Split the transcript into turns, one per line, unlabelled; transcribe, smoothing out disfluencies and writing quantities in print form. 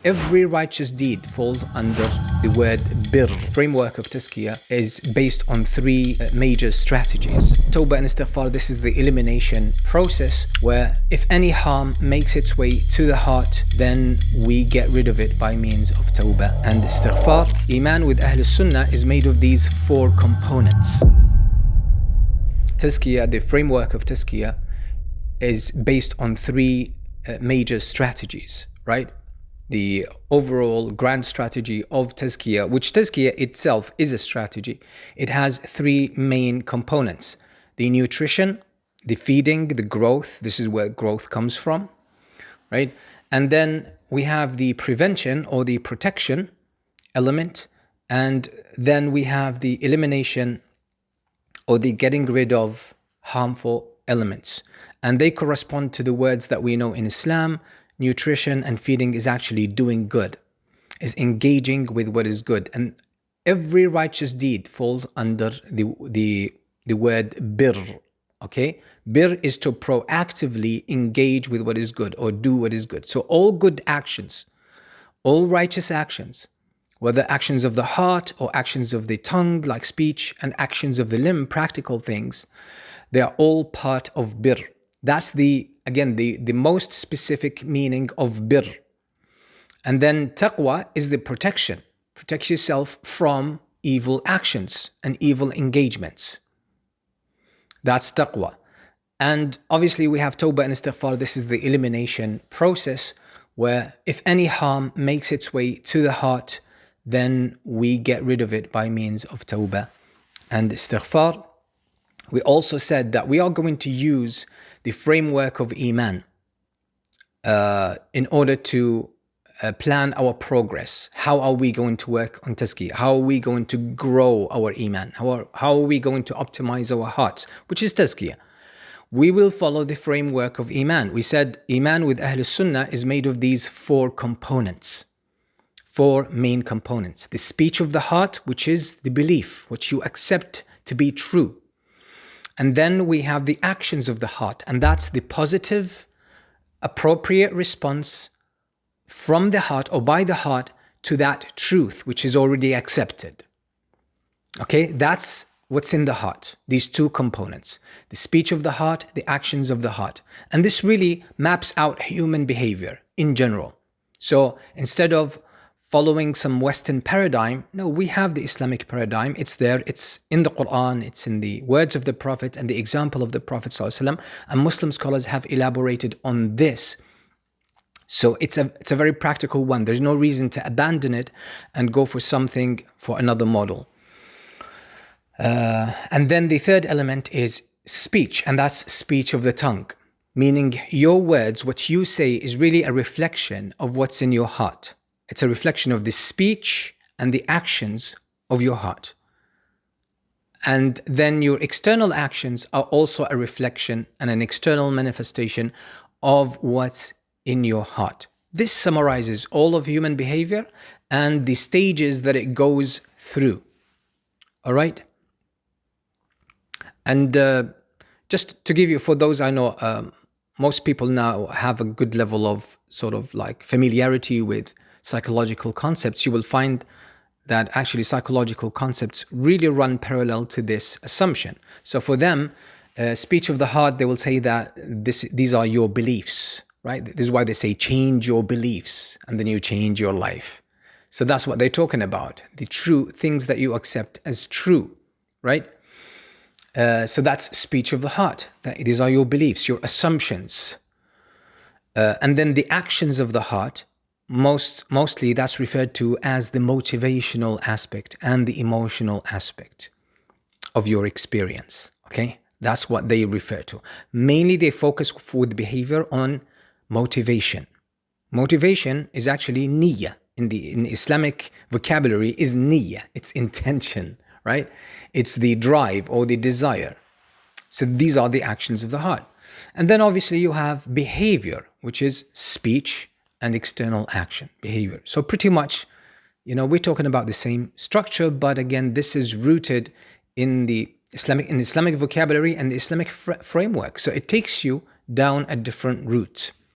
Every righteous deed falls under the word bir. Framework of Tazkiyah is based on three major strategies. Tawbah and istighfar, this is the elimination process where if any harm makes its way to the heart, then we get rid of it by means of tawbah and istighfar. Iman with Ahl Sunnah is made of these four components. Tazkiyah, the framework of Tazkiyah, is based on three major strategies, right? The overall grand strategy of Tazkiyah, which Tazkiyah itself is a strategy. It has three main components: the nutrition, the feeding, the growth. This is where growth comes from, right? And then we have the prevention or the protection element. And then we have the elimination or the getting rid of harmful elements. And they correspond to the words that we know in Islam. Nutrition and feeding is actually doing good, is engaging with what is good. And every righteous deed falls under the word bir, okay? Bir is to proactively engage with what is good or do what is good. So all good actions, all righteous actions, whether actions of the heart or actions of the tongue, like speech, and actions of the limb, practical things, they are all part of bir. That's the most specific meaning of bir. And then taqwa is the protection. Protect yourself from evil actions and evil engagements. That's taqwa. And obviously we have tawbah and istighfar. This is the elimination process where if any harm makes its way to the heart, then we get rid of it by means of tawbah and istighfar. We also said that we are going to use the framework of Iman in order to plan our progress. How are we going to work on Tazkiyah? How are we going to grow our Iman? How are we going to optimize our hearts, which is Tazkiyah? We will follow the framework of Iman. We said Iman with Ahl Sunnah is made of these four components, four main components. The speech of the heart, which is the belief, which you accept to be true. And then we have the actions of the heart, and that's the positive, appropriate response from the heart or by the heart to that truth which is already accepted. Okay, that's what's in the heart, these two components, the speech of the heart, the actions of the heart. And this really maps out human behavior in general. So instead of following some Western paradigm, no, we have the Islamic paradigm. It's there, it's in the Qur'an, it's in the words of the Prophet and the example of the Prophet ﷺ, and Muslim scholars have elaborated on this. So it's a very practical one. There's no reason to abandon it and go for another model. And then the third element is speech, and that's speech of the tongue, meaning your words, what you say is really a reflection of what's in your heart. It's a reflection of the speech and the actions of your heart. And then your external actions are also a reflection and an external manifestation of what's in your heart. This summarizes all of human behavior and the stages that it goes through. All right? And just to give you, for those I know, most people now have a good level of sort of like familiarity with psychological concepts. You will find that actually psychological concepts really run parallel to this assumption. So for them, speech of the heart, they will say that these are your beliefs, right? This is why they say change your beliefs and then you change your life. So that's what they're talking about, the true things that you accept as true, right? So that's speech of the heart. These are your beliefs, your assumptions. And then the actions of the heart, mostly that's referred to as the motivational aspect and the emotional aspect of your experience, okay? That's what they refer to. Mainly they focus with behavior on motivation. Motivation is actually niyyah. In Islamic vocabulary is niyyah, it's intention, right? It's the drive or the desire. So these are the actions of the heart. And then obviously you have behavior, which is speech and external action, behavior. So pretty much, we're talking about the same structure, but again, this is rooted in the Islamic vocabulary and the Islamic framework. So it takes you down a different route.